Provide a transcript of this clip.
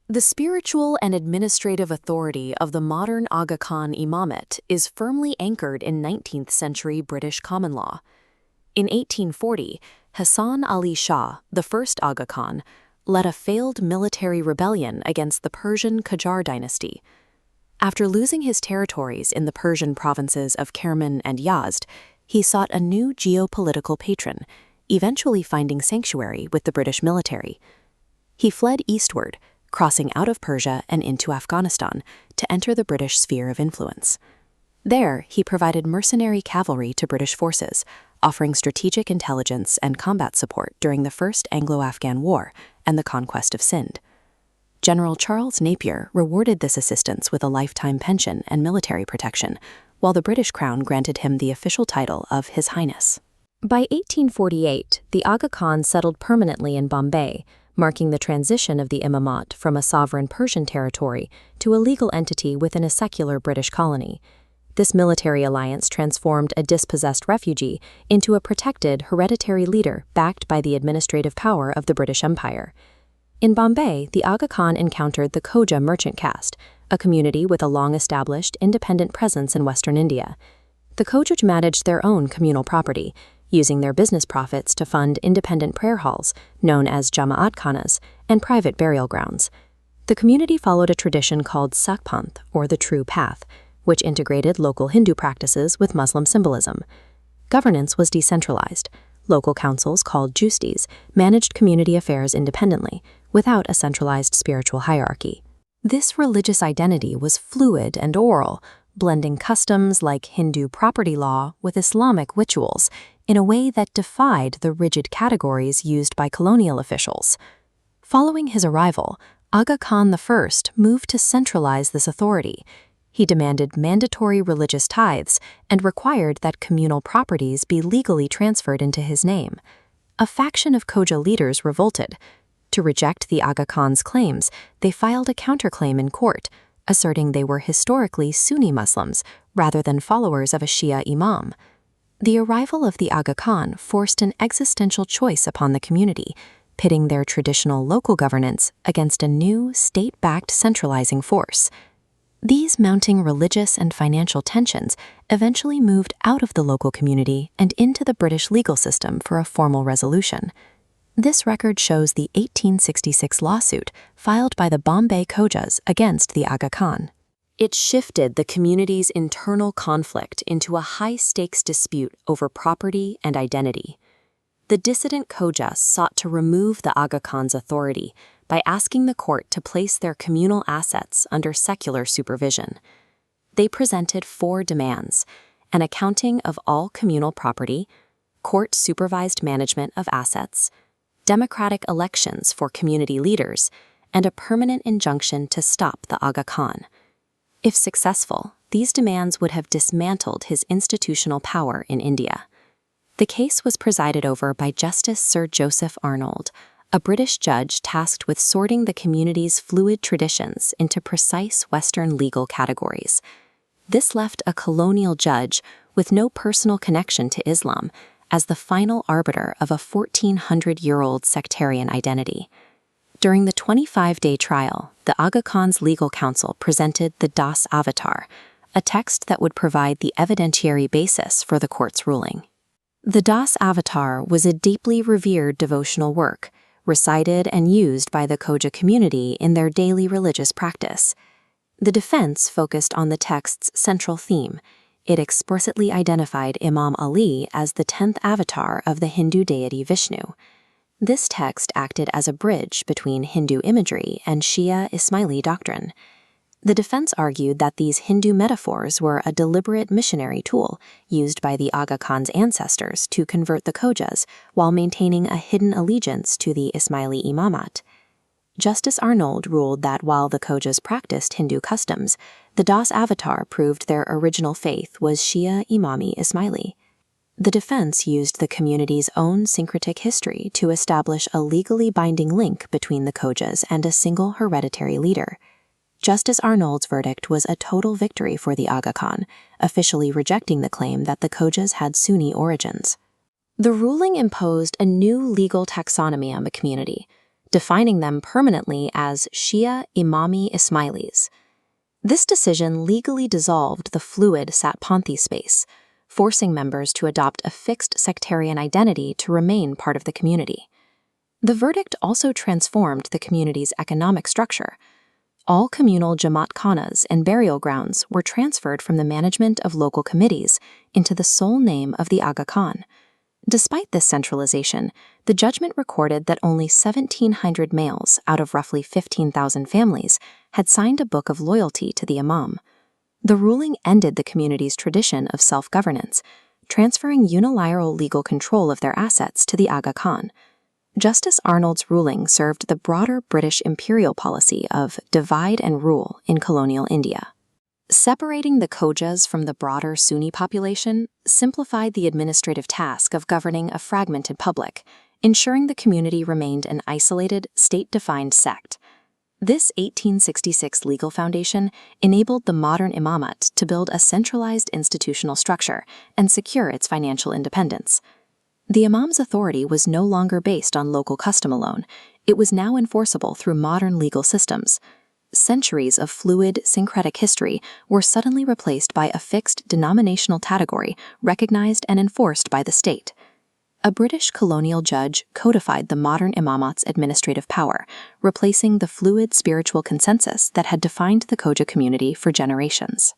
The spiritual and administrative authority of the modern Aga Khan Imamat is firmly anchored in 19th century British common law. In 1840, Hassan Ali Shah, the first Aga Khan, led a failed military rebellion against the Persian Qajar dynasty. After losing his territories in the Persian provinces of Kerman and Yazd, he sought a new geopolitical patron, eventually finding sanctuary with the British military. He fled eastward, crossing out of Persia and into Afghanistan to enter the British sphere of influence. There, he provided mercenary cavalry to British forces, offering strategic intelligence and combat support during the First Anglo-Afghan War and the conquest of Sindh. General Charles Napier rewarded this assistance with a lifetime pension and military protection, while the British Crown granted him the official title of His Highness. By 1848, the Aga Khan settled permanently in Bombay, marking the transition of the Imamat from a sovereign Persian territory to a legal entity within a secular British colony. This military alliance transformed a dispossessed refugee into a protected, hereditary leader backed by the administrative power of the British Empire. In Bombay, the Aga Khan encountered the Khoja merchant caste, a community with a long-established, independent presence in Western India. The Khojas managed their own communal property, using their business profits to fund independent prayer halls, known as Jamaat Khanas, and private burial grounds. The community followed a tradition called Sakpanth, or the True Path, which integrated local Hindu practices with Muslim symbolism. Governance was decentralized. Local councils, called justis, managed community affairs independently, without a centralized spiritual hierarchy. This religious identity was fluid and oral, blending customs like Hindu property law with Islamic rituals in a way that defied the rigid categories used by colonial officials. Following his arrival, Aga Khan I moved to centralize this authority. He demanded mandatory religious tithes and required that communal properties be legally transferred into his name. A faction of Khoja leaders revolted. To reject the Aga Khan's claims, they filed a counterclaim in court, asserting they were historically Sunni Muslims rather than followers of a Shia imam. The arrival of the Aga Khan forced an existential choice upon the community, pitting their traditional local governance against a new, state-backed centralizing force. These mounting religious and financial tensions eventually moved out of the local community and into the British legal system for a formal resolution. This record shows the 1866 lawsuit filed by the Bombay Khojas against the Aga Khan. It shifted the community's internal conflict into a high-stakes dispute over property and identity. The dissident Khojas sought to remove the Aga Khan's authority by asking the court to place their communal assets under secular supervision. They presented 4 demands: an accounting of all communal property, court-supervised management of assets, democratic elections for community leaders, and a permanent injunction to stop the Aga Khan. If successful, these demands would have dismantled his institutional power in India. The case was presided over by Justice Sir Joseph Arnould, a British judge tasked with sorting the community's fluid traditions into precise Western legal categories. This left a colonial judge with no personal connection to Islam as the final arbiter of a 1,400-year-old sectarian identity. During the 25-day trial, the Aga Khan's legal counsel presented the Das Avatar, a text that would provide the evidentiary basis for the court's ruling. The Das Avatar was a deeply revered devotional work, recited and used by the Khoja community in their daily religious practice. The defense focused on the text's central theme. It explicitly identified Imam Ali as the 10th avatar of the Hindu deity Vishnu. This text acted as a bridge between Hindu imagery and Shia Ismaili doctrine. The defense argued that these Hindu metaphors were a deliberate missionary tool used by the Aga Khan's ancestors to convert the Khojas while maintaining a hidden allegiance to the Ismaili Imamat. Justice Arnould ruled that while the Khojas practiced Hindu customs, the Das Avatar proved their original faith was Shia Imami Ismaili. The defense used the community's own syncretic history to establish a legally binding link between the Khojas and a single hereditary leader. Justice Arnould's verdict was a total victory for the Aga Khan, officially rejecting the claim that the Khojas had Sunni origins. The ruling imposed a new legal taxonomy on the community. defining them permanently as Shia Imami Ismailis. This decision legally dissolved the fluid Satpanthi space, forcing members to adopt a fixed sectarian identity to remain part of the community. The verdict also transformed the community's economic structure. All communal Jamaat khanas and burial grounds were transferred from the management of local committees into the sole name of the Aga Khan. Despite this centralization, the judgment recorded that only 1,700 males out of roughly 15,000 families had signed a book of loyalty to the Imam. The ruling ended the community's tradition of self-governance, transferring unilateral legal control of their assets to the Aga Khan. Justice Arnold's ruling served the broader British imperial policy of divide and rule in colonial India. Separating the Khojas from the broader Sunni population simplified the administrative task of governing a fragmented public, ensuring the community remained an isolated, state-defined sect. This 1866 legal foundation enabled the modern Imamat to build a centralized institutional structure and secure its financial independence. The Imam's authority was no longer based on local custom alone. It was now enforceable through modern legal systems. Centuries of fluid, syncretic history were suddenly replaced by a fixed denominational category recognized and enforced by the state. A British colonial judge codified the modern Imamat's administrative power, replacing the fluid spiritual consensus that had defined the Khoja community for generations.